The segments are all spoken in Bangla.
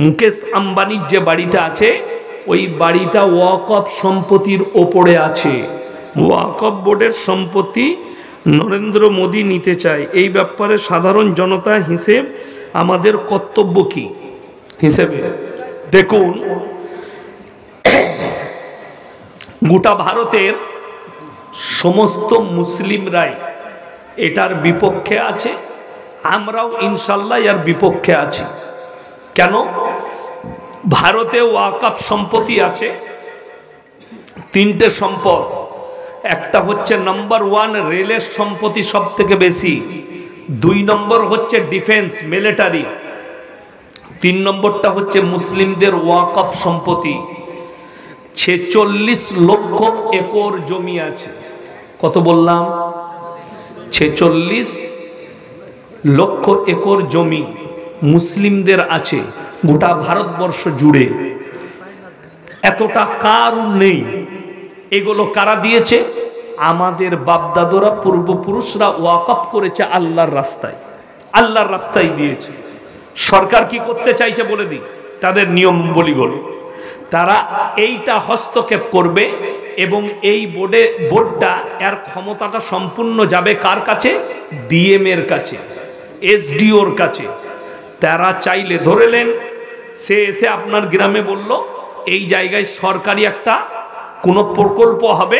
মুকেশ আম্বানির যে বাড়িটা আছে ওই বাড়িটা ওয়াকফ সম্পত্তির ওপরে আছে। ওয়াকফ বোর্ডের সম্পত্তি নরেন্দ্র মোদী নিতে চায়। এই ব্যাপারে সাধারণ জনতা হিসেব আমাদের কর্তব্য কি হিসেবে দেখুন, গোটা ভারতের সমস্ত মুসলিমরাই এটার বিপক্ষে আছে, আমরাও ইনশাল্লাহ এর বিপক্ষে আছি। কেন? ভারতে ওয়াকফ সম্পত্তি আছে তিনটে সম্পদ। একটা হচ্ছে নাম্বার 1 রেলের সম্পত্তি সব থেকে বেশি, 2 নম্বর হচ্ছে ডিফেন্স মিলিটারি, 3 নম্বরটা হচ্ছে মুসলিমদের ওয়াকফ সম্পত্তি। 46 লক্ষ একর জমি আছে। কত বললাম? 46 লক্ষ একর জমি মুসলিমদের আছে গোটা ভারতবর্ষ জুড়ে। এতটা কারও নেই। এগুলো কারা দিয়েছে? আমাদের বাপদাদরা পূর্বপুরুষরা ওয়াকফ করেছে আল্লাহর রাস্তায়, আল্লাহর রাস্তায় দিয়েছে। সরকার কি করতে চাইছে বলে দিই, তাদের নিয়ম বলিগুলো। তারা এইটা হস্তক্ষেপ করবে এবং এই বোর্ডটা এর ক্ষমতাটা সম্পূর্ণ যাবে কার কাছে? ডিএম এর কাছে, এসডিওর কাছে। তারা চাইলে ধরেলেন সে এসে আপনার গ্রামে বলল এই জায়গায় সরকারি একটা কোনো প্রকল্প হবে,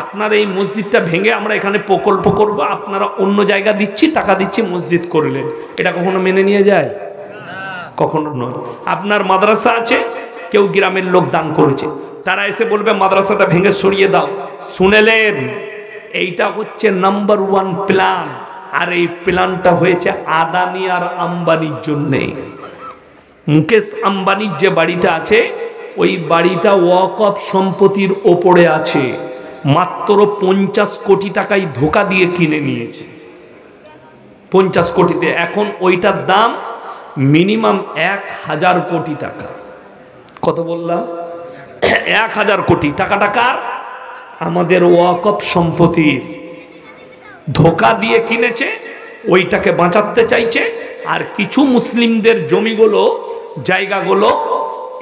আপনার এই মসজিদটা ভেঙে আমরা এখানে প্রকল্প করব, আপনারা অন্য জায়গা দিচ্ছি, টাকা দিচ্ছি, মসজিদ করলেন। এটা কখনো মেনে নিয়ে যায়? কখনো নয়। আপনার মাদ্রাসা আছে, কেউ গ্রামের লোক দান করেছে, তারা এসে বলবে মাদ্রাসাটা ভেঙে সরিয়ে দাও। শুনেলেন? এইটা হচ্ছে নাম্বার 1 প্ল্যান। আর এই প্ল্যানটা হয়েছে আদানি আর আম্বানির জন্যে। মুকেশ আম্বানির যে বাড়িটা আছে ওই বাড়িটা ওয়াকফ সম্পত্তির ওপরে আছে। মাত্র 50 কোটি টাকায় ধোকা দিয়ে কিনে নিয়েছে, 50 কোটিতে। এখন ওইটার দাম মিনিমাম 1000 কোটি টাকা। কত বললাম? 1000 কোটি টাকা। টাকার আমাদের ওয়াকফ সম্পত্তির ধোকা দিয়ে কিনেছে, ওইটাকে বাঁচাতে চাইছে। আর কিছু মুসলিমদের জমিগুলো, জায়গাগুলো,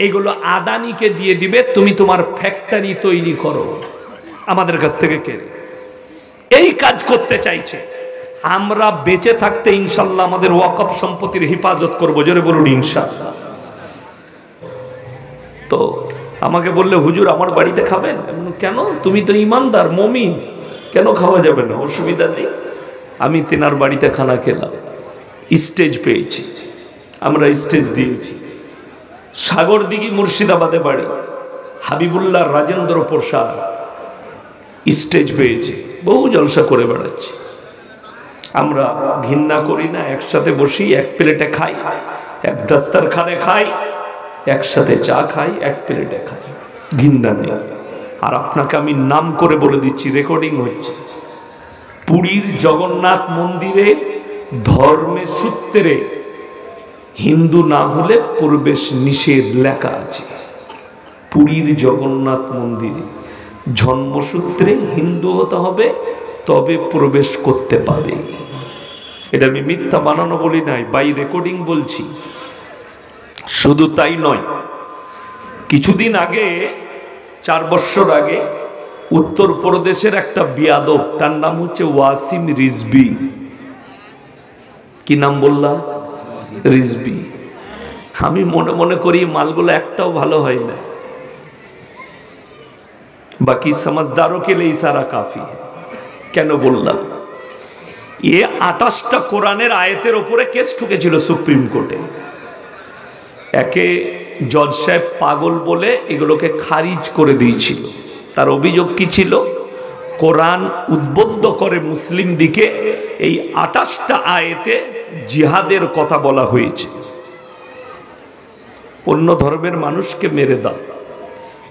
এগুলো আদানিকে দিয়ে দিবে, তুমি তোমার ফ্যাক্টরি তৈরি করো আমাদের কাছ থেকে কেড়ে। এই কাজ করতে চাইছে। আমরা বেঁচে থাকতে ইনশাল্লাহ আমাদের ওয়াকফ সম্পত্তির হেফাজত করবো। জোরে বলুন ইনশাল্লাহ। তো আমাকে বললে হুজুর আমার বাড়িতে খাবেন? কেন? তুমি তো ইমানদার মুমিন, কেন খাওয়া যাবে না? অসুবিধা নেই। আমি তেনার বাড়িতে খানা খেলাম, স্টেজ পেয়েছি, আমরা স্টেজ দিয়েছি। সাগরদিঘি মুর্শিদাবাদে বাড়ি, হাবিবুল্লাহ রাজেন্দ্র প্রসাদ স্টেজ পেয়েছি, বহু জলসা করে বেড়াচ্ছি। আমরা ঘৃণা করি না, একসাথে বসি, এক প্লেটে খাই, এক দাস্তারখানে খাই, একসাথে চা খাই, এক প্লেটে খাই, ঘৃণা নেই। আর আপনাকে আমি নাম করে বলে দিচ্ছি, রেকর্ডিং হচ্ছে, পুরীর জগন্নাথ মন্দিরে ধর্মের সূত্রে হিন্দু না হলে প্রবেশ নিষেধ লেখা আছে। পুরীর জগন্নাথ মন্দিরে জন্মসূত্রে হিন্দু হতে হবে, তবে প্রবেশ করতে পাবে। এটা আমি মিথ্যা বানানো বলি নাই, বাই রেকর্ডিং বলছি। শুধু তাই নয়, কিছুদিন আগে, 4 বছর আগে, উত্তরপ্রদেশের একটা বিয়াদব, তার নাম হচ্ছে ওয়াসিম রিজভি। কি নাম বললাম? রিজভি। আমি মনে মনে করি মালগুলো একটাও ভালো হয় না। বাকি সমঝদারোं के लिए ইশারা কাফি। কেন বললাম? এ 28টা কোরআনের আয়াতের উপরে কেস ঠুকেছিল সুপ্রিম কোর্টে। একে জজ সাহেব পাগল বলে এগুলোকে খারিজ করে দিয়েছিল। তার অভিযোগ কি ছিল? কোরআন উদ্বুদ্ধ করে মুসলিম দিকে এই 28টা আয়াতে জিহাদের কথা বলা হয়েছে, অন্য ধর্মের মানুষকে মেরে দাও।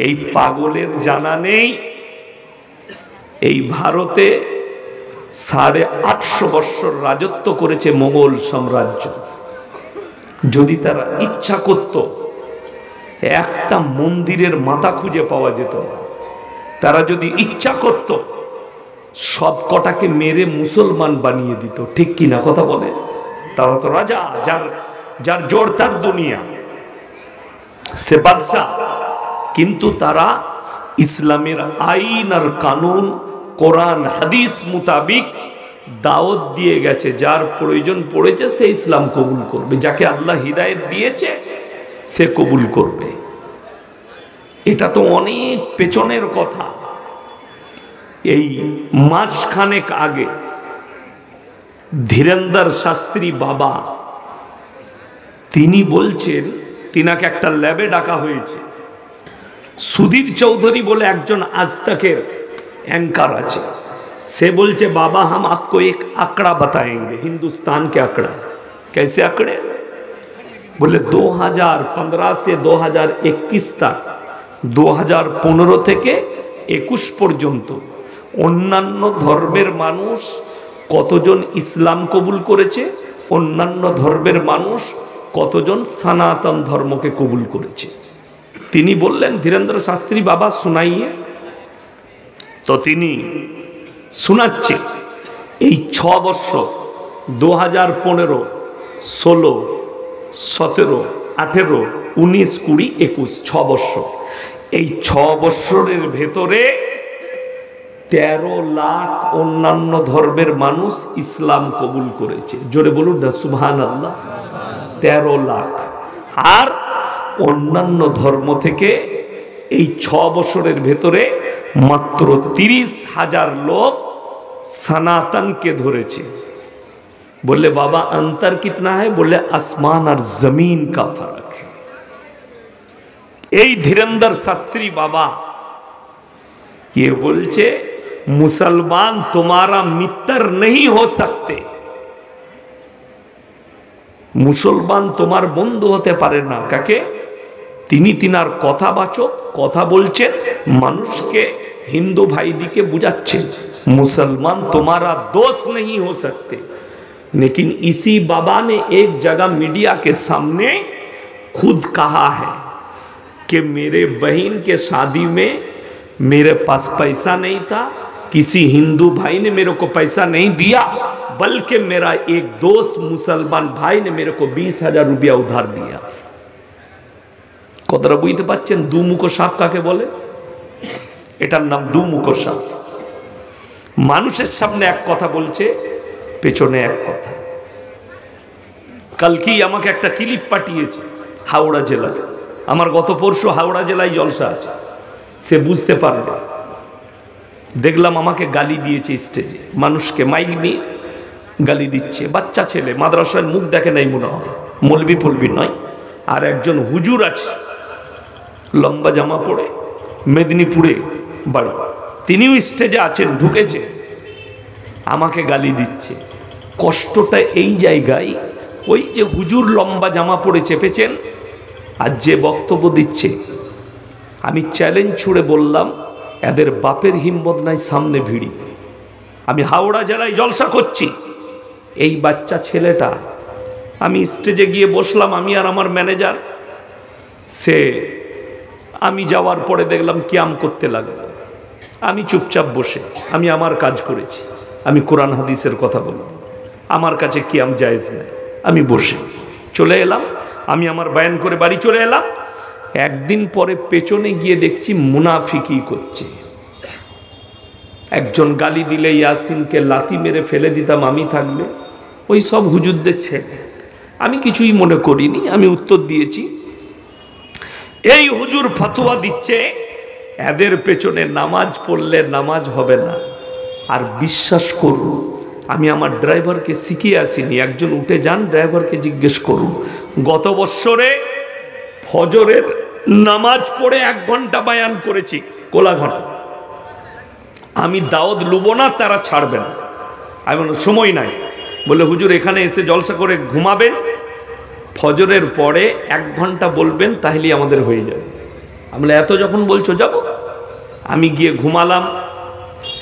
এই পাগলের জানা নেই এই ভারতে 850 বছর রাজত্ব করেছে মোগল সাম্রাজ্য। যদি তারা ইচ্ছা করত একটা মন্দিরের মাথা খুঁজে পাওয়া যেত। তারা যদি ইচ্ছা করত সব কটাকে মেরে মুসলমান বানিয়ে দিত। ঠিক কিনা কথা বলে? তারা তো রাজা, যার জোর তার দুনিয়া। সে বাদশাহ, কিন্তু তারা ইসলামের আইন আর কানুন কোরআন হাদিস মোতাবিক দাওয়াত দিয়ে গেছে। যার প্রয়োজন পড়েছে সে ইসলাম কবুল করবে, যাকে আল্লাহ হিদায়েত দিয়েছে সে কবুল করবে। এটা তো অনেক পেছনের কথা। এই মাসখানেক আগে ধীরেন্দর শাস্ত্রী বাবা তিনি বলছেন, তিনাকে একটা ল্যাবে ডাকা হয়েছে। সুধীর চৌধুরী বলে একজন আজ তকের অ্যাঙ্কার আছে, সে বলছে बाबा हम आपको एक आंकड़ा बताएंगे, हिंदुस्तान के आंकड़ा। कैसे आंकड़े? बोले 2015 से 2021 तक, 2015 থেকে 21 পর্যন্ত অন্যান্য ধর্মের মানুষ কতজন ইসলাম কবুল করেছে, অন্যান্য ধর্মের মানুষ কতজন সনাতন ধর্মকে কবুল করেছে। তিনি বললেন ধীরেন্দ্র শাস্ত্রী বাবা শুনাইয়ে। তো তিনি শোনাচ্ছে এই 6 বছর 2015, 16, 17, 18, 19, 20, 21 6 বছর, এই 6 বছরের ভেতরে 13 লাখ অন্যান্য ধর্মের মানুষ ইসলাম কবুল করেছে। জোরে বলুন না সুবহানাল্লাহ। 13 লাখ। আর অন্যান্য ধর্ম থেকে এই 6 বছরের ভেতরে মাত্র 30,000 লোক সনাতনকে ধরেছে। বললে বাবা अंतर कितना है? बोले आसमान और जमीन का फर्क है। এই ধীরেন্দর শাস্ত্রী বাবা ये बोलছে मुसलमान तुम्हारा मित्र नहीं हो सकते, মুসলমান তোমার বন্ধু হতে পারে না। কাকে? তিনি তিনার কথাবাচক কথা বলছেন, মানুষকে हिंदू भाई दिके बुझाচ্ছেন मुसलमान तुम्हारा दोस्त नहीं हो सकते। लेकिन इसी बाबा ने एक जगह मीडिया के सामने खुद कहा है कि मेरे बहन के शादी में मेरे पास पैसा नहीं था, किसी हिंदू भाई ने मेरे को पैसा नहीं दिया, बल्कि मेरा एक दोस्त मुसलमान भाई ने मेरे को 20,000 रुपया उधार दिया। कतरा बुझते पाচ্ছেন দুমুখো সাপ কাকে বলে? এটার নাম দুমুখো সাপ। মানুষের সামনে এক কথা বলছে, পেছনে এক কথা। কালকে আমাকে একটা ক্লিপ পাঠিয়েছে হাওড়া জেলা, আমার গত পরশু হাওড়া জেলায় জলসা আছে, সে বুঝতে পারবে। দেখলাম আমাকে গালি দিয়েছে স্টেজে, মানুষকে মাইক নিয়ে গালি দিচ্ছে। বাচ্চা ছেলে, মাদ্রাসার মুখ দেখে নাই মনে হয়, মৌলবি ফলবি নয়। আর একজন হুজুর আছে লম্বা জামা পরে, মেদিনীপুরে বাড়ি, তিনিও স্টেজে আছেন, ঢুকেছে, আমাকে গালি দিচ্ছে। কষ্টটা এই জায়গায়, ওই যে হুজুর লম্বা জামা পরে চেপেছেন আর যে বক্তব্য দিচ্ছে, আমি চ্যালেঞ্জ ছুড়ে বললাম এদের বাপের হিম্মত নাই সামনে ভিড়ি। আমি হাওড়া জেলায় জলসা করছি, এই বাচ্চা ছেলেটা, আমি স্টেজে গিয়ে বসলাম, আমি আর আমার ম্যানেজার। সে আমি যাওয়ার পরে দেখলাম কিয়াম করতে লাগলো। আমি চুপচাপ বসে, আমি আমার কাজ করেছি, আমি কোরআন হাদিসের কথা বলব, আমার কাছে কিয়াম জায়েজ নেই। আমি বসে চলে এলাম, আমি আমার বয়ান করে বাড়ি চলে এলাম। একদিন পরে পেছনে গিয়ে দেখছি মুনাফিকি করছে। একজন গালি দিলে ইয়াসিনকে লাথি মেরে ফেলে দিতাম আমি থাকলে, ওই সব হুজুরদের ছেলে। আমি কিছুই মনে করিনি, আমি উত্তর দিয়েছি। এই হুজুর ফতোয়া দিচ্ছে এদের পেছনে নামাজ পড়লে নামাজ হবে না। আর বিশ্বাস করুন, আমি আমার ড্রাইভারকে শিখিয়ে আসিনি, একজন উঠে যান ড্রাইভারকে জিজ্ঞেস করুন। গত বছরে ফজরের নামাজ পড়ে 1 ঘন্টা বয়ান করেছি কোলাঘাট। আমি দাওয়াত লুব না, তারা ছাড়বে না। আমি বললাম সময় নাই। বলে হুজুর এখানে এসে জলসা করে ঘুমাবেন, ফজরের পরে 1 ঘন্টা বলবেন, তাহলেই আমাদের হয়ে যাবে। আমরা এত যখন বলছো যাব। আমি গিয়ে ঘুমালাম,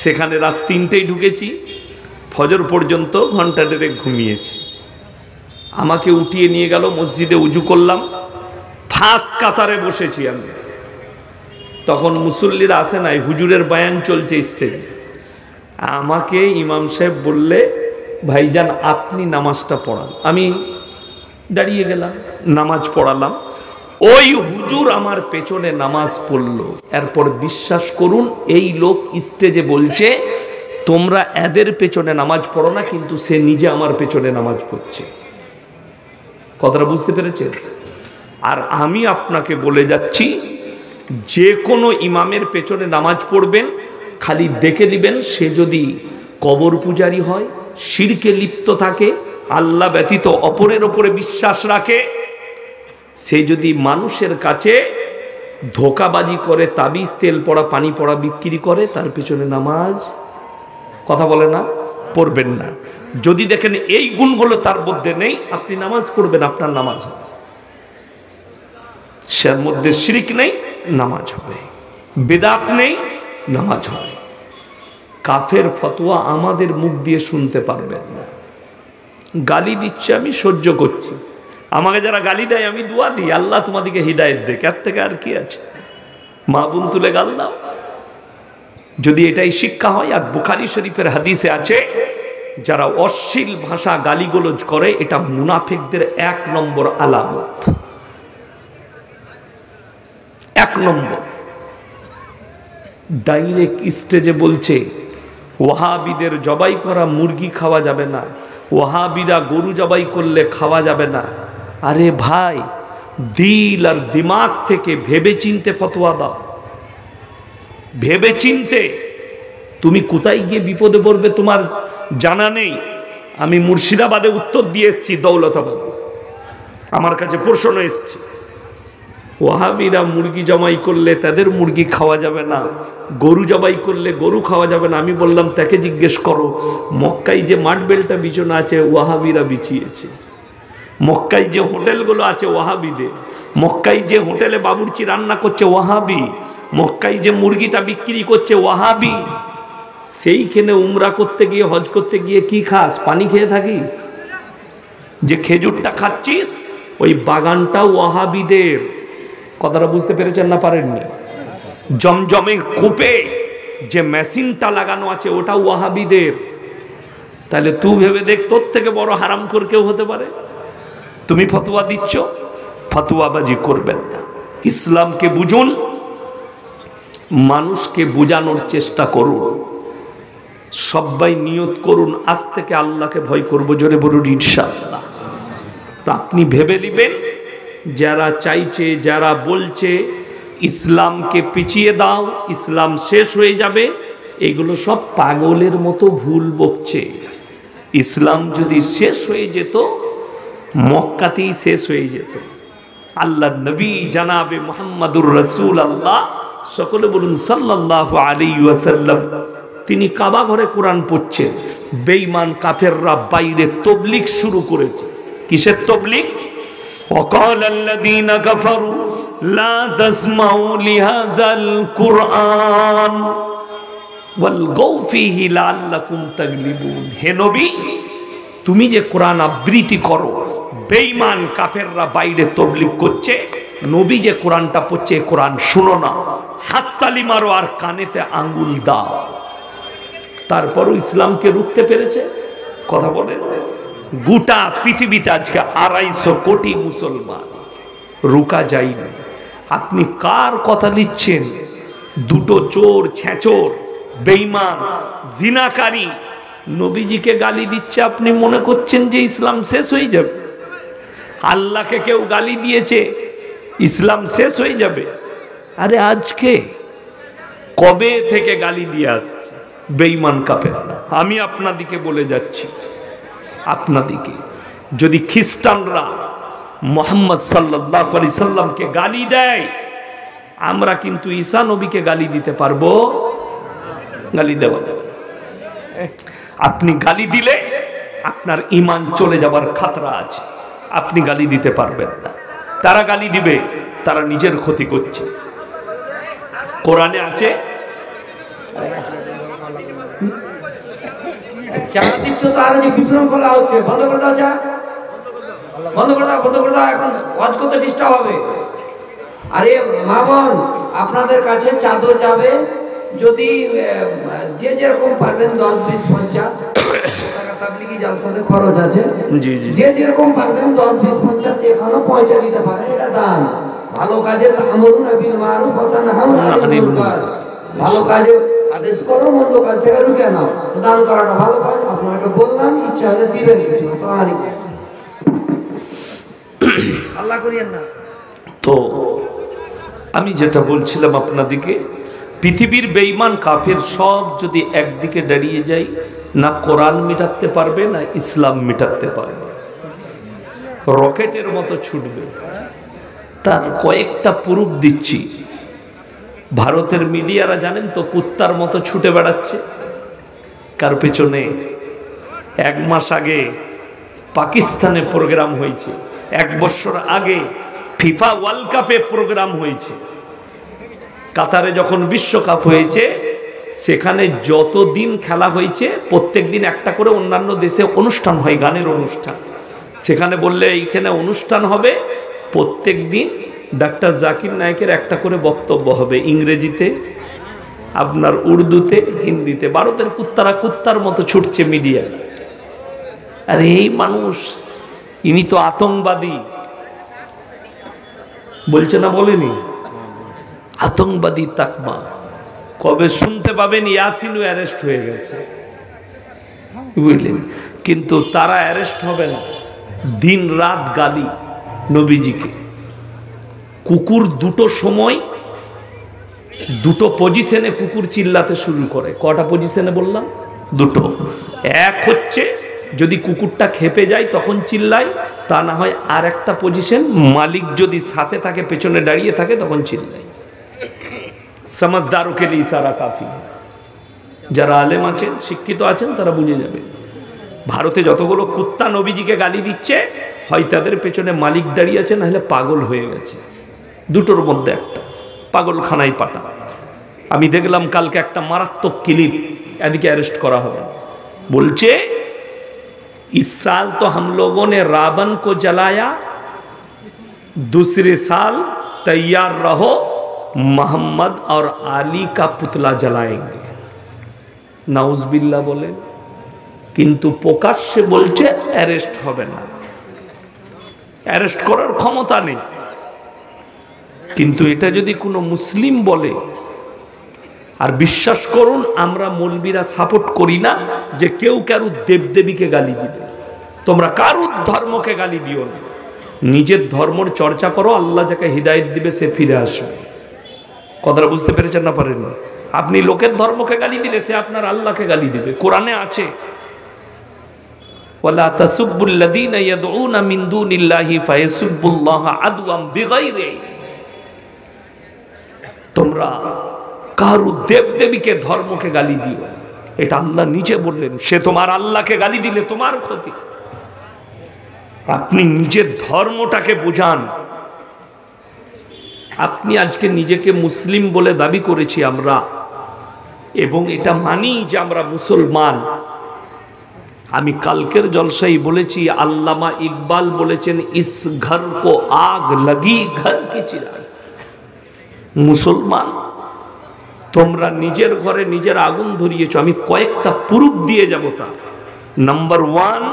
সেখানে রাত 3টেই ঢুকেছি, ফজর পর্যন্ত ঘন্টা 1.5 ঘুমিয়েছি। আমাকে উঠিয়ে নিয়ে গেল মসজিদে, উজু করলাম, ফাঁস কাতারে বসেছি আমি। তখন মুসল্লিরা আসে নাই, হুজুরের বয়ান চলছে স্টেজে। আমাকে ইমাম সাহেব বললে ভাইজান আপনি নামাজটা পড়ান। আমি দাঁড়িয়ে গেলাম, নামাজ পড়ালাম। ওই হুজুর আমার পেছনে নামাজ পড়লো, এরপর বিশ্বাস করুন এই লোক স্টেজে বলছে তোমরা এদের পেছনে নামাজ পড়ো না, কিন্তু সে নিজে আমার পেছনে নামাজ পড়ছে। কথাটা বুঝতে পেরেছেন? আর আমি আপনাকে বলে যাচ্ছি, যে কোনো ইমামের পেছনে নামাজ পড়বেন, খালি দেখে দিবেন সে যদি কবর পূজারি হয়, শিরকে লিপ্ত থাকে, আল্লাহ ব্যতীত অপরের ওপরে বিশ্বাস রাখে, সে যদি মানুষের কাছে ধোকাবাজি করে, তাবিজ, তেল পড়া, পানি পড়া বিক্রি করে, তার পেছনে নামাজ, কথা বলে না, পড়বেন না। যদি দেখেন এই গুণগুলো তার মধ্যে নেই, আপনি নামাজ পড়বেন, আপনার নামাজ হবে। সে মধ্যে শিরক নেই, নামাজ হবে। বেদাত নেই, নামাজ হবে। কাফের ফতোয়া আমাদের মুখ দিয়ে শুনতে পারবেন না। গালি দিচ্ছে, আমি সহ্য করছি। আমাকে যারা গালি দেয় আমি দোয়া দিই, আল্লাহ তোমাদেরকে হিদায়েত দেখ, এর থেকে আর কি আছে? মা বোন তুলে গাল দাও, যদি এটাই শিক্ষা হয়। আর বুখারী শরীফের হাদিসে আছে, যারা অশ্লীল ভাষা গালিগোলজ করে, এটা মুনাফিকদের 1 নম্বর আলামত। 1 নম্বর। ডাইরেক্ট স্টেজে বলছে ওয়াহাবিদের জবাই করা মুরগি খাওয়া যাবে না, ওয়াহাবিরা গরু জবাই করলে খাওয়া যাবে না। আরে ভাই, দিল আর দিমাগ থেকে ভেবে চিনতে ফতোয়া দাও, ভেবে চিনতে। তুমি কোথায় গিয়ে বিপদে পড়বে তোমার জানা নেই। আমি মুর্শিদাবাদে উত্তর দিয়ে এসেছি, দৌলতাবাদ, আমার কাছে প্রশ্ন এসছে, ওয়াহাবিরা মুরগি জবাই করলে তাদের মুরগি খাওয়া যাবে না, গরু জবাই করলে গরু খাওয়া যাবে না। আমি বললাম তাকে জিজ্ঞেস করো, মক্কায় যে মাঠবেলটা বিছানো আছে ওয়াহাবিরা বিছিয়েছে, মক্কায় যে হোটেলগুলো আছে ওয়াহাবিদের, মক্কায় যে হোটেলে বাবুর্চি রান্না করছে ওয়াহাবি, মক্কায় যে মুরগিটা বিক্রি করছে ওয়াহাবি। সেইখানে উমরা করতে গিয়ে, হজ করতে গিয়ে কি খাস? পানি খেয়ে থাকিস? যে খেজুরটা খাচ্ছিস ওই বাগানটা ওয়াহাবিদের। কথাটা বুঝতে পেরেছেন না পারেননি? জমজমে কূপে যে মেশিনটা লাগানো আছে ওটা ওয়াহাবিদের। তাহলে তুই ভেবে দেখ, তোর থেকে বড় হারামখোর কেউ হতে পারে? তুমি ফতোয়া দিচ্ছ, ফতোয়াবাজি করবেন না। ইসলামকে বুঝুন, মানুষকে বোঝানোর চেষ্টা করুন। সবাই নিয়ত করুন আজ থেকে আল্লাহকে ভয় করবো, জোরে বলুন ইনশাআল্লাহ। তো আপনি ভেবে নেবেন, যারা চাইছে, যারা বলছে ইসলামকে পিছিয়ে দাও, ইসলাম শেষ হয়ে যাবে, এগুলো সব পাগলের মতো ভুল বকছে। ইসলাম যদি শেষ হয়ে যেত, মক্কাতেই শেষ হয়ে যেত। আল্লাহ নবী জানাবে মুহাম্মাদুর রাসূলুল্লাহ, সকলে বলুন সাল্লাল্লাহু আলাইহি ওয়াসাল্লাম, তিনি কাবা ঘরে কোরআন পড়ছেন, বেঈমান কাফেররা বাইরে তাবলীগ শুরু করেছে। কিসের তাবলীগ? وقال الذين كفروا لا تسمعوا لهذا القرآن والغوا فيه لعلكم تغلبون। হে নবী, তুমি যে কোরআন আবৃত্তি করো, বেঈমান কাফেররা বাইরে তাবলীগ করছে, নবী যে কোরআনটা পড়ছে কোরআন শুনো না, হাততালি মারো আর কানেতে আঙ্গুল দাও। তারপরও ইসলামকে রুখতে পেরেছে? কথা বলেন। গোটা পৃথিবীতে আজকে 250 কোটি মুসলমান, রুকা যায়নি। আপনি কার কথা নিচ্ছেন? দুটো চোর, ছেঁচোর, বেঈমান, জিনাকারী নবীজিকে গালি দিচ্ছে, আপনি মনে করছেন যে ইসলাম শেষ হয়ে যাবে? আল্লাহকে কেউ গালি দিয়েছে, ইসলাম শেষ হয়ে যাবে? আরে আজকে কবে থেকে গালি দিয়ে আসছে বেঈমান কাফেররা। আমি আপনাদিকে বলে যাচ্ছি, আপনাদিকে যদি খ্রিস্টানরা মুহাম্মদ সাল্লাল্লাহু আলাইহি সাল্লামকে গালি দেয়, আমরা কিন্তু ঈসা নবীকে গালি দিতে পারবো? গালি দেওয়া যাবে। আপনি গালি দিলে আপনার ঈমান চলে যাবার খাতরা আছে, আপনি গালি দিতে পারবেন না। তারা গালি দিবে, তারা নিজের ক্ষতি করছে। কোরআনে আছে, চা দিচ্ছ তো আরো যে বিশৃঙ্খলা হচ্ছে, বন্ধ করে দাও, চা বন্ধ করে দাও, বন্ধ করে দাও, এখন ওয়াজ করতে ডিস্টার্ব হবে। আরে মা বোন, আপনাদের কাছে চাদর যাবে, যদি যে যেরকম পারবেন 10, 20, 50 টাকা তাবলীগি জালসাতে খরচ আছে, যে যেরকম পারবেন 10, 20, 50 এখানেও পৌঁছে দিতে পারেন, এটা দান। ভালো কাজে তা'মুরুনা বিল মারুফ ওয়া তানহাউনা আনিল মুনকার, ভালো কাজে আদেশ করো, মন্দ কাজ থেকে রুখে নাও। দান করাটা ভালো কাজ, আপনাকে বললাম, ইচ্ছা হলে দিবেন কিছু। আসসালামু আলাইকুম। আল্লাহ করিয়েন না। তো আমি যেটা বলছিলাম আপনাদেরকে, পৃথিবীর বেঈমান কাফের সব যদি একদিকে দাঁড়িয়ে যায়, না কোরআন মিটাতে পারবে না ইসলাম মিটাতে পারবে, রকেটের মতো ছুটবে। তার কয়েকটা প্রুফ দিচ্ছি। ভারতের মিডিয়ারা জানেন তো কুত্তার মতো ছুটে বেড়াচ্ছে কার পেছনে। 1 মাস আগে পাকিস্তানে প্রোগ্রাম হয়েছে, 1 বছর আগে ফিফা ওয়ার্ল্ড কাপে প্রোগ্রাম হয়েছে, কাতারে যখন বিশ্বকাপ হয়েছে সেখানে যত দিন খেলা হয়েছে প্রত্যেক দিন একটা করে অন্যান্য দেশে অনুষ্ঠান হয়, গানের অনুষ্ঠান। সেখানে বললে এইখানে অনুষ্ঠান হবে, প্রত্যেক দিন ডাক্তার জাকির নায়েকের একটা করে বক্তব্য হবে, ইংরেজিতে, আপনার উর্দুতে, হিন্দিতে। ভারতের কুত্তারা কুত্তার মতো ছুটছে মিডিয়ায়। আর এই মানুষ, ইনি তো আতঙ্কবাদী বলছে না, বলেনি? আতঙ্কবাদী তাকমা। কবে শুনতে পাবেন ইয়াসিনও অ্যারেস্ট হয়ে গেছে, বুঝলেন? কিন্তু তারা অ্যারেস্ট হবে না। দিন রাত গালি নবীজিকে। কুকুর দুটো সময় দুটো পজিশনে কুকুর চিল্লাতে শুরু করে। কটা পজিশনে বললাম? দুটো। এক হচ্ছে যদি কুকুরটা খেপে যায় তখন চিল্লায়, তা না হয় আর একটা পজিশন, মালিক যদি সাথে থাকে, পেছনে দাঁড়িয়ে থাকে, তখন চিল্লায়। সমঝদারকে লিয়ে ইশারা কাফি। যারা আলেম আছেন, শিক্ষিত আছেন, তারা বুঝে যাবে। ভারতে যতগুলো কুত্তা নবীজিকে গালি দিচ্ছে, হয় তাদের পেছনে মালিক দাঁড়িয়ে আছে, না হলে পাগল হয়ে গেছে। দুটোর মধ্যে একটা, পাগলখানায় পাঠা। আমি দেখলাম কালকে একটা মারাত্মক ক্লিপ, এদিকে অ্যারেস্ট করা হবে। বলছে इस साल तो हम लोगों ने रावण को जलाया, दूसरे साल तैयार रहो, मोहम्मद और आली का पुतला जलाएंगे। नाउजुबिल्लाह बोले, किंतु प्रकाश्ये बोलছে অ্যারেস্ট হবে না, অ্যারেস্ট করার ক্ষমতা নেই। কিন্তু এটা যদি কোনো মুসলিম বলে, আর বিশ্বাস করুন আমরা মৌলবীরা সাপোর্ট করি না যে কেউ কারুর দেবদেবীকে গালি দিবে। তোমরা কারুর ধর্মকে গালি দিও না, নিজের ধর্মের চর্চা করো, আল্লাহ যাকে হিদায়েত দিবে সে ফিরে আসবে। কথাটা বুঝতে পেরেছেন না পারেন? আপনি লোকের ধর্মকে গালি দিলে সে আপনার আল্লাহকে গালি দিবে। কোরআনে আছে, ওয়ালা তাসুব্বুল্লাযীনা ইয়াদউনা মিন দুনিল্লাহি ফায়াসুব্বুল্লাহা আদওয়াম বিগাইরি। তোমরা কারু দেবদেবীকে ধর্মকে গালি দিও, এটা আল্লাহ নিজে বললেন। সে তোমার আল্লাহকে গালি দিলে তোমার ক্ষতি। আপনি নিজের ধর্মটাকে বোঝান। আপনি আজকে নিজেকে মুসলিম বলে দাবি করেছি আমরা, এবং এটা মানি যে আমরা মুসলমান। আমি কালকের জলসাই বলেছি, আল্লামা ইকবাল বলেছেন, ইস ঘর কো আগ লাগি ঘর কি চিরাগ। মুসলমান তোমরা নিজের ঘরে নিজের আগুন ধরিয়েছ। আমি কয়েকটা প্রুফ দিয়ে যাব। তা নাম্বার 1,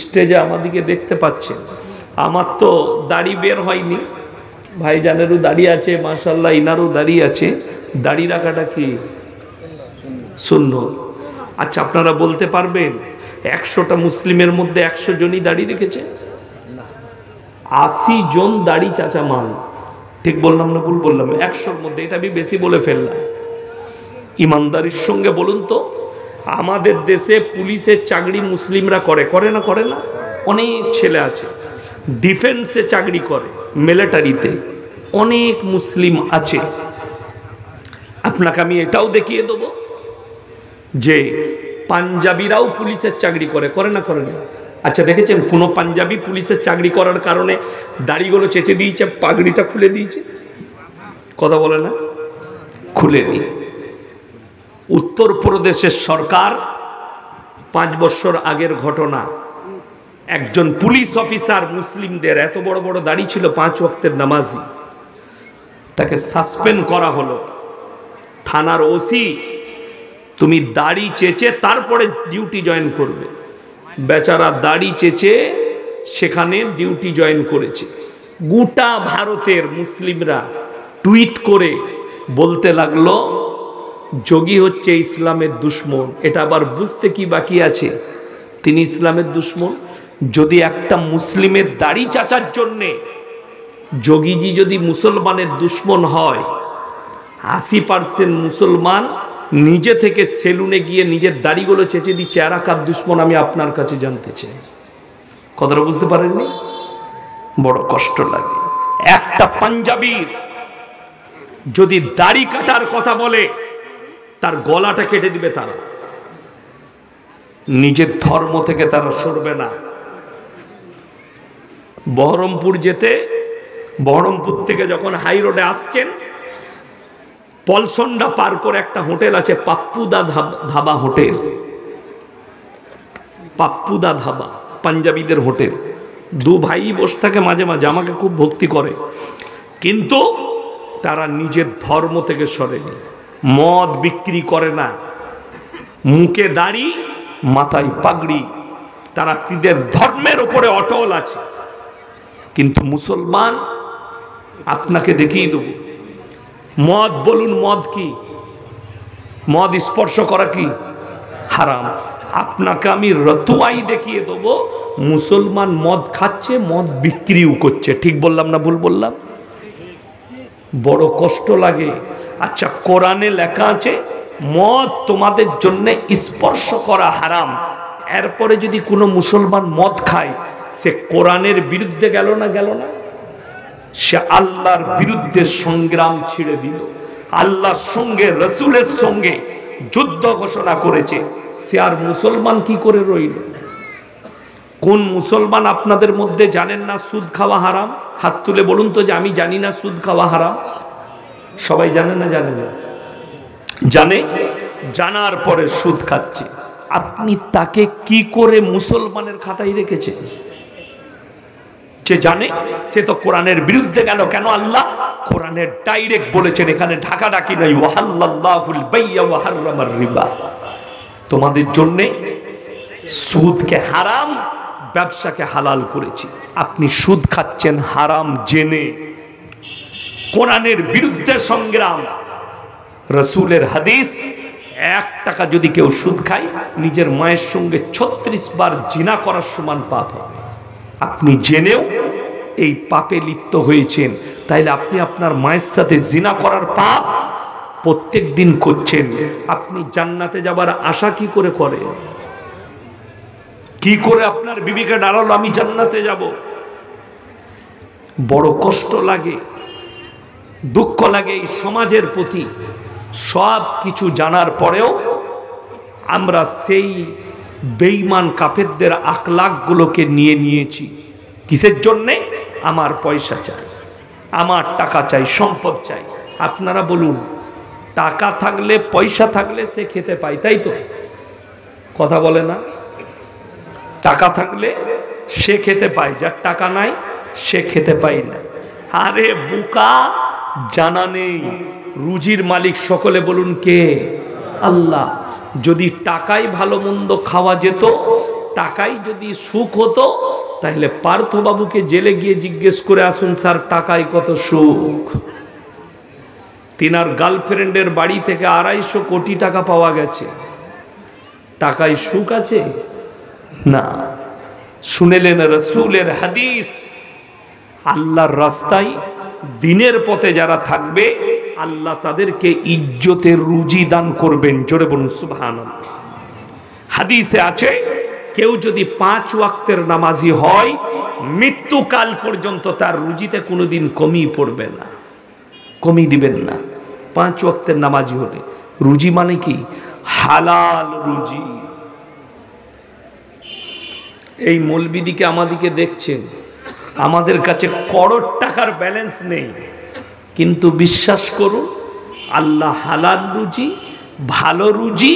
স্টেজে আমাদিকে দেখতে পাচ্ছেন, আমার তো দাড়ি বের হয়নি, ভাইজানেরও দাড়ি আছে, মাশাআল্লাহ ইনারও দাড়ি আছে। দাড়ি রাখাটা কি সুন্নাত? আচ্ছা, আপনারা বলতে পারবেন 100টা মুসলিমের মধ্যে 100 জনই দাড়ি রেখেছে? 80 জন দাড়ি চাচা মান। ঠিক বললাম না ভুল বললাম? 100-র মধ্যে, এটা আমি বেশি বলে ফেললাম। ইমানদারির সঙ্গে বলুন তো, আমাদের দেশে পুলিশের চাকরি মুসলিমরা করে, করে না? করে না? অনেক ছেলে আছে ডিফেন্সে চাকরি করে, মিলিটারিতে অনেক মুসলিম আছে। আপনাকে আমি এটাও দেখিয়ে দেব যে পাঞ্জাবিরাও পুলিশের চাকরি করে, করে না? করে না? আচ্ছা, দেখেছেন কোনো পাঞ্জাবি পুলিশের চাকরি করার কারণে দাড়িগুলো চেঁচে দিয়েছে, পাগড়িটা খুলে দিয়েছে? কথা বলে না? খুলে দিয়ে। উত্তরপ্রদেশের সরকার 5 বছর আগের ঘটনা, একজন পুলিশ অফিসার মুসলিমদের, এত বড় বড় দাড়ি ছিল, 5 ওয়াক্তের নামাজি, তাকে সাসপেন্ড করা হলো। থানার ওসি, তুমি দাড়ি চেঁচে তারপরে ডিউটি জয়েন করবে। বেচারা দাড়ি চেঁচে সেখানে ডিউটি জয়েন করেছে। গোটা ভারতের মুসলিমরা টুইট করে বলতে লাগলো যোগী হচ্ছে ইসলামের দুশ্মন। এটা আবার বুঝতে কি বাকি আছে, তিনি ইসলামের দুশ্মন? যদি একটা মুসলিমের দাড়ি চাচার জন্যে যোগীজি যদি মুসলমানের দুশ্মন হয়, 80% মুসলমান নিজে থেকে সেলুনে গিয়ে নিজের দাড়িগুলো চেটে দিচ্ছে, এরা কার দুশ্মন আমি আপনার কাছে জানতে চাই। কথাটা বুঝতে পারেননি? বড় কষ্ট লাগে। একটা পাঞ্জাবির যদি দাড়ি কাটার কথা বলে তার গলাটা কেটে দিবে তারা, নিজের ধর্ম থেকে তারা সরবে না। বহরমপুর থেকে যখন হাই রোডে আসছেন, পলসন্ডা পার করে একটা হোটেল আছে, পাপ্পুদা ধাবা হোটেল, পাপ্পুদা ধাবা, পাঞ্জাবিদের হোটেল। দু ভাই বসে থাকে, মাঝে মাঝে আমাকে খুব ভক্তি করে, কিন্তু তারা নিজের ধর্ম থেকে সরেনি। মদ বিক্রি করে না, মুখে দাড়ি, মাথায় পাগড়ি, তারা তাদের ধর্মের উপরে অটল আছে। কিন্তু মুসলমান, আপনাকে দেখিয়ে দেব, মদ বলুন, মদ কি? মদ স্পর্শ করা কি হারাম? আপনাকে আমি রতুয়াই দেখিয়ে দেবো, মুসলমান মদ খাচ্ছে, মদ বিক্রিও করছে। ঠিক বললাম না ভুল বললাম? বড় কষ্ট লাগে। আচ্ছা, কোরআনে লেখা আছে মদ তোমাদের জন্য স্পর্শ করা হারাম, এরপরে যদি কোনো মুসলমান মদ খায়, সে কোরআনের বিরুদ্ধে গেল না? গেল না? সে আল্লাহর বিরুদ্ধে সংগ্রাম ছেড়ে দিল, আল্লাহর সঙ্গে রসুলের সঙ্গে যুদ্ধ ঘোষণা করেছে। সে আর মুসলমান কি করে রইল? কোন মুসলমান আপনাদের মধ্যে জানেন না সুদ খাওয়া হারাম? হাত তুলে বলুন তো যে আমি জানি না সুদ খাওয়া হারাম। সবাই জানে না? জানে না? জানে। জানার পরে সুদ খাচ্ছে। আপনি তাকে কি করে মুসলমানের খাতায় রেখেছেন? যে জানে সে তো কোরআনের বিরুদ্ধে গেল। কেন? আল্লাহ কোরআনের ডাইরেক্ট বলেছেন, এখানে ঢাকা ডাকি নাই, ওয়াহাল্লাল্লাহুল বাইয়া ওয়া হাররামার রিবা। তোমাদের জন্য সুদকে হারাম, ব্যবসাকে হালাল করেছি। আপনি সুদ খাচ্ছেন হারাম জেনে। কোরআনের বিরুদ্ধে সংগ্রাম। রসুলের হাদিস, 1 টাকা যদি কেউ সুদ খায়, নিজের মায়ের সঙ্গে 36 বার জিনা করার সমান পাপ হবে। আপনি জেনেও এই পাপে লিপ্ত হয়েছেন, তাইলে আপনি আপনার মায়ের সাথে জিনা করার পাপ প্রত্যেক দিন করছেন। আপনি জান্নাতে যাবার আশা কি করে করেন? কি করে আপনার বিবেকে দাঁড়ালো আমি জান্নাতে যাব? বড় কষ্ট লাগে, দুঃখ লাগে এই সমাজের প্রতি। সব কিছু জানার পরেও আমরা সেই বেঈমান কাফেরদের আখলাকগুলোকে নিয়ে নিয়েছি। কিসের জন্যে? আমার পয়সা চাই, আমার টাকা চাই, সম্পদ চাই। আপনারা বলুন, টাকা থাকলে, পয়সা থাকলে সে খেতে পায়, তাই তো? কথা বলে না? টাকা থাকলে সে খেতে পায়, যার টাকা নাই সে খেতে পায় না। আরে বোকা, জানা নেই রুজির মালিক সকলে বলুন কে? আল্লাহ। যদি টাকাই ভালো মন্দ খাওয়া যেত, টাকাই যদি সুখ হতো, তাহলে পার্থবাবুকে জেলে গিয়ে জিজ্ঞেস করে আসুন, স্যার টাকায় কত সুখ। তিনার গার্লফ্রেন্ডের বাড়ি থেকে 250 কোটি টাকা পাওয়া গেছে, টাকায় সুখ আছে? না। শুনেলেন রসুলের হাদিস, আল্লাহর রাস্তায় দিনের পথে যারা থাকবে, আল্লাহ তাদেরকে ইজ্জতের রুজি দান করবেন। জোরে বলুন সুবহানাল্লাহ। হাদিসে আছে, কেউ যদি 5 ওয়াক্তের নামাজি হয়, মৃত্যুকাল পর্যন্ত তার রুজিতে কোনোদিন কমি পড়বে না, কমি দিবেন না। 5 ওয়াক্তের নামাজি হলে। রুজি মানে কি? হালাল রুজি। এই মৌলবিদিকে আমাদিকে দেখছেন, আমাদের কাছে করোড় টাকার ব্যালেন্স নেই, কিন্তু বিশ্বাস করুন আল্লাহ হালাল রুজি, ভালো রুজি,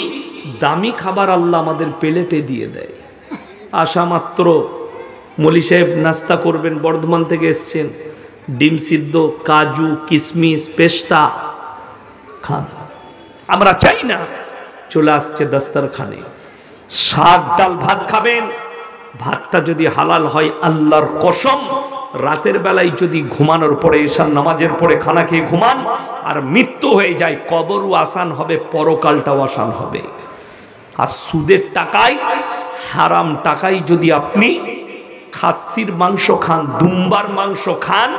দামি খাবার আল্লাহ আমাদের প্লেটে দিয়ে দেয়। আসা মাত্র মলি সাহেব নাস্তা করবেন, বর্ধমান থেকে এসছেন, ডিম সিদ্ধ, কাজু, কিশমিশ, পেস্তা খান। আমরা চাই না, চলে আসছে দস্তরখানে। শাক ডাল ভাত খাবেন, ভাতটা যদি হালাল হয় আল্লাহর কসম, রাতের বেলায় যদি ঘুমানোর পরে এশার নামাজের পরে খানা খেয়ে ঘুমান আর মৃত্যু হয়ে যায়, কবরও আসান হবে, পরকালটাও আসান হবে। আর সুদের টাকায়, হারাম টাকায় যদি আপনি খাসির মাংস খান, দুম্বার মাংস খান,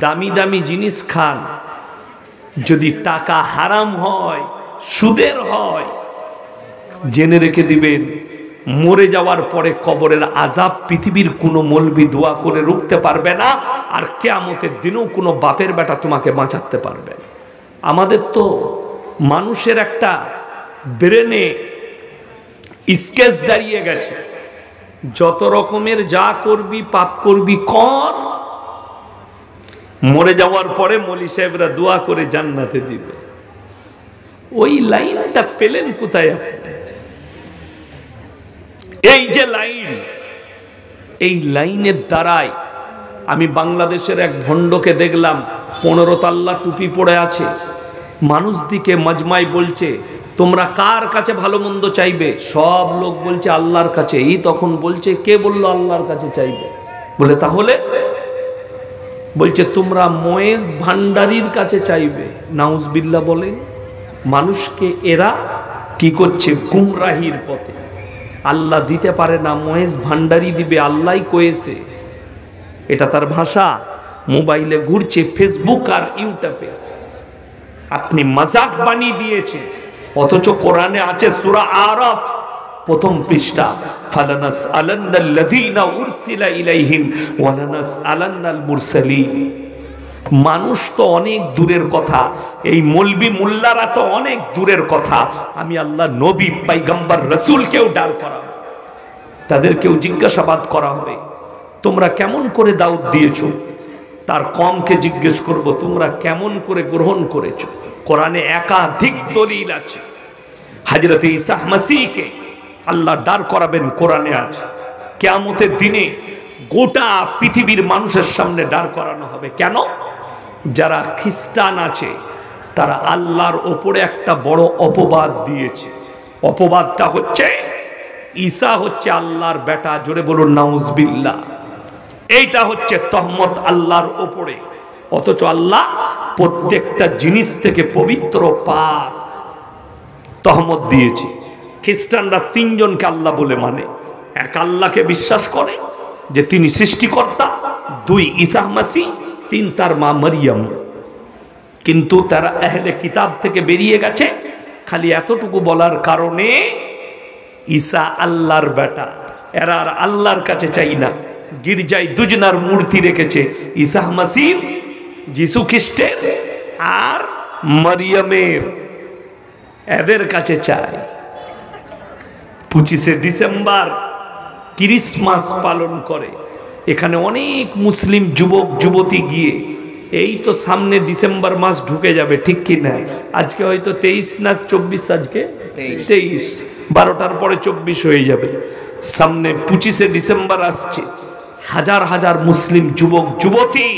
দামি দামি জিনিস খান, যদি টাকা হারাম হয়, সুদের হয়, জেনে রেখে দিবেন মরে যাওয়ার পরে কবরের আযাব পৃথিবীর কোনো মলবি দোয়া করে রুখতে পারবে না, আর কিয়ামতের দিনেও কোনো বাপের বেটা তোমাকে বাঁচাতে পারবে না। আমাদের তো মানুষের একটা ব্রেনে স্কেচ দাঁড়িয়ে গেছে, যত রকমের যা করবি পাপ করবি কর, মরে যাওয়ার পরে মৌলী সাহেবরা দোয়া করে জান্নাতে দিবে। ওই লাইনটা পেলেন কোথায় আপনি? এই যে লাইন, এই লাইনের দ্বারাই আমি বাংলাদেশের এক ভণ্ডকে দেখলাম 15 তাল্লা টুপি পরে আছে, মানুষ দিকে মজমাই বলছে তোমরা কার কাছে ভালো মন্দ চাইবে? সব লোক বলছে আল্লাহর কাছে। এই তখন বলছে কে বললো আল্লাহর কাছে চাইবে? বলে তাহলে? বলছে তোমরা ময়েজ ভান্ডারীর কাছে চাইবে। নাউজবিল্লাহ বলেন। মানুষকে এরা কি করছে? গুমরাহির পথে। আল্লাহ দিতে পারে না, মহেশ ভান্ডারি দিবে, আল্লাহই কয়েছে। এটা তার ভাষা। মোবাইলে ঘুরছে, ফেসবুক আর ইউটিউবে আপনি মজাক বানিয়ে দিয়েছে, অথচ কোরআনে আছে সূরা আরাফ প্রথম পৃষ্ঠা, ফালানাসআলান্নাল্লাযীনা উরসিলা ইলাইহিম ওয়া লানাসআলান্নাল মুরসালিন। মানুষ তো অনেক দূরের কথা, এই মৌলবি মোল্লারা তো অনেক দূরের কথা। আমি আল্লাহ নবী পয়গম্বর রাসূলকেও দাঁড় করাবো, তাদেরকেও জিজ্ঞাসাবাদ করা হবে তোমরা কেমন করে দাওয়াত দিয়েছো। তার কমকে জিজ্ঞেস করব তোমরা কেমন করে গ্রহণ করেছো। কোরআনে একাধিক দলিল আছে। হযরত ঈসা মসিহকে আল্লাহ দাঁড় করাবেন, কোরআনে আছে। কিয়ামতের দিনে গোটা পৃথিবীর মানুষের সামনে দাঁড় করানো হবে। কেন? যারা খ্রিস্টান আছে তারা আল্লাহর ওপরে একটা বড় অপবাদ দিয়েছে। অপবাদটা হচ্ছে ঈসা হচ্ছে আল্লাহর বেটা। জোরে বলুন নাউজুবিল্লাহ। এইটা হচ্ছে তহমত আল্লাহর ওপরে। অথচ আল্লাহ প্রত্যেকটা জিনিস থেকে পবিত্র, পাক। তহমত দিয়েছে। খ্রিস্টানরা 3 জনকে আল্লাহ বলে মানে। এক, আল্লাহকে বিশ্বাস করে যে তিনি সৃষ্টিকর্তা। 2, ঈসা মসিহ। 3, তার মা মরিয়ম। কিন্তু তারা আহলে কিতাব থেকে বেরিয়ে গেছে খালি এতটুকু বলার কারণে ঈসা আল্লাহর বেটা। এরা আর আল্লাহর কাছে চাই না। গির্জায় দুজনার মূর্তি রেখেছে, ঈসা মসিহ যিশু খ্রিস্টের আর মরিয়মের। এদের কাছে চাই। 25শে ডিসেম্বর ক্রিসমাস পালন করে। এখানে অনেক মুসলিম যুবক যুবতী গিয়ে, এই তো সামনে ডিসেম্বর মাস ঢুকে যাবে, ঠিক কি না? আজকে হয়তো 23 না 24, আজকে 23, 12টার পরে 24 হয়ে যাবে। সামনে 25শে ডিসেম্বর আসছে। হাজার হাজার মুসলিম যুবক যুবতী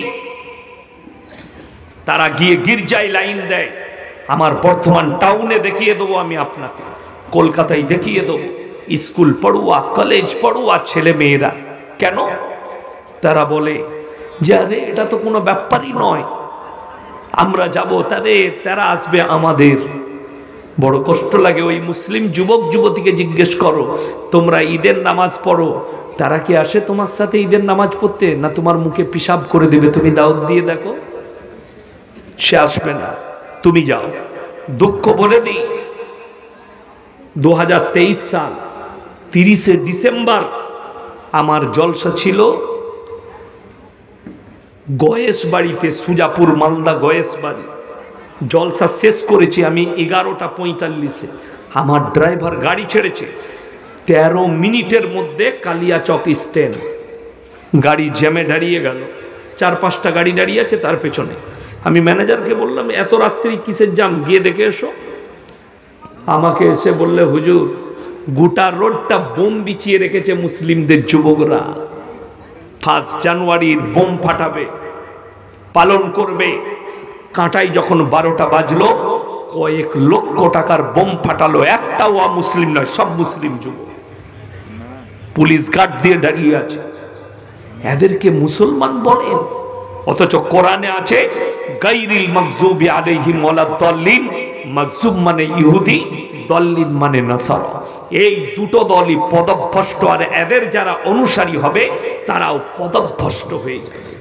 তারা গিয়ে গির্জায় লাইন দেয়। আমার বর্ধমান টাউনে দেখিয়ে দেবো আমি আপনাকে, কলকাতায় দেখিয়ে দেবো। স্কুল পড়ুয়া, কলেজ পড়ুয়া ছেলে মেয়েরা। কেন? তারা বলে যে আরে এটা তো কোনো ব্যাপারই নয়, আমরা যাব তাদের, তারা আসবে আমাদের। বড় কষ্ট লাগে। ওই মুসলিম যুবক যুবতীকে জিজ্ঞেস করো তোমরা ঈদের নামাজ পড়ো, তারা কি আসে তোমার সাথে ঈদের নামাজ পড়তে? না তোমার মুখে পিশাব করে দেবে। তুমি দাওয়াত দিয়ে দেখো, সে আসবে না। তুমি যাও। দুঃখ বলে দিই, 2023 সাল 30শে ডিসেম্বর আমার জলসা ছিল গয়েশ বাড়িতে, সুজাপুর, মালদা গয়েশ বাড়ি। জলসা শেষ করেছি আমি 11:45-এ। আমার ড্রাইভার গাড়ি ছেড়েছে 13 মিনিটের মধ্যে কালিয়াচক স্ট্যান্ড। গাড়ি জ্যামে দাঁড়িয়ে গেল। 4-5টা গাড়ি দাঁড়িয়ে আছে তার পেছনে। আমি ম্যানেজারকে বললাম এত রাত্রি কিসের জ্যাম, গিয়ে দেখে এসো। আমাকে এসে বললে হুজুর গোটা রোডটা বোম বিছিয়ে রেখেছে মুসলিমদের যুবকরা। 1 জানুয়ারির বোম ফাটাবে, পালন করবে। কাঁটাই যখন 12টা বাজলো, কয়েক লক্ষ টাকার বোম ফাটালো। একটাও মুসলিম নয়, সব মুসলিম যুবক। পুলিশ গার্ড দিয়ে দাঁড়িয়ে আছে, এদেরকে মুসলমান বলেন? অথচ কোরআনে আছে গায়রিল মাগযুবি আলাইহিম ওয়ালাদ-দাল্লিন। মাগযুব মানে ইহুদি, দল্লিন মানে নাসারা। এই দুটো দলই পদভ্রষ্ট, আর এদের যারা অনুসারী হবে তারাও পদভ্রষ্ট হয়ে যাবে।